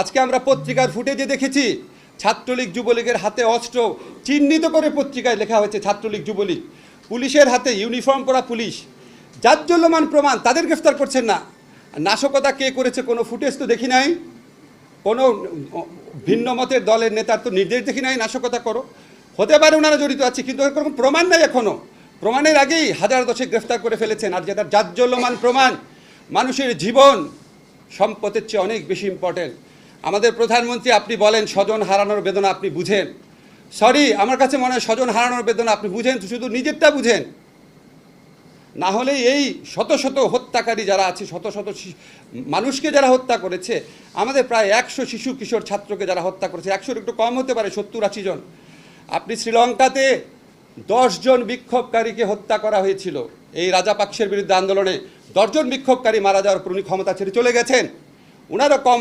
আজকে আমরা পত্রিকার ফুটেজে দেখেছি ছাত্রলীগ যুবলীগের হাতে অস্ত্র চিহ্নিত করে পত্রিকায় লেখা হয়েছে ছাত্রলীগ যুবলীগ, পুলিশের হাতে ইউনিফর্ম পরা পুলিশ, জাজ্জল্যমান প্রমাণ, তাদের গ্রেফতার করছেন না। নাশকতা কে করেছে কোনো ফুটেজ তো দেখি নাই, কোনো ভিন্ন মতের দলের নেতার তো নির্দেশ দেখি নাই নাশকতা করো। হতে পারে ওনারা জড়িত আছে, কিন্তু এরকম প্রমাণ নাই এখনও। প্রমাণের আগেই হাজার দশেক গ্রেফতার করে ফেলেছেন। আর যেটা জাজ্জল্যমান প্রমাণ, মানুষের জীবন সম্পদের চেয়ে অনেক বেশি ইম্পর্টেন্ট। আমাদের প্রধানমন্ত্রী, আপনি বলেন স্বজন হারানোর বেদনা আপনি বুঝেন। সরি, আমার কাছে মনে হয় স্বজন হারানোর বেদনা আপনি বুঝেন, শুধু নিজেরটা বুঝেন। না হলে এই শত শত হত্যাকারী যারা আছে, শত শত মানুষকে যারা হত্যা করেছে, আমাদের প্রায় 100 শিশু কিশোর ছাত্রকে যারা হত্যা করেছে, 100-র একটু কম হতে পারে, 70-80 জন। আপনি শ্রীলঙ্কাতে 10 জন বিক্ষোভকারীকে হত্যা করা হয়েছিল এই রাজাপাকসের বিরুদ্ধে আন্দোলনে। 10 জন বিক্ষোভকারী মারা যাওয়ার পর উনি ক্ষমতা ছেড়ে চলে গেছেন। ওনারও কম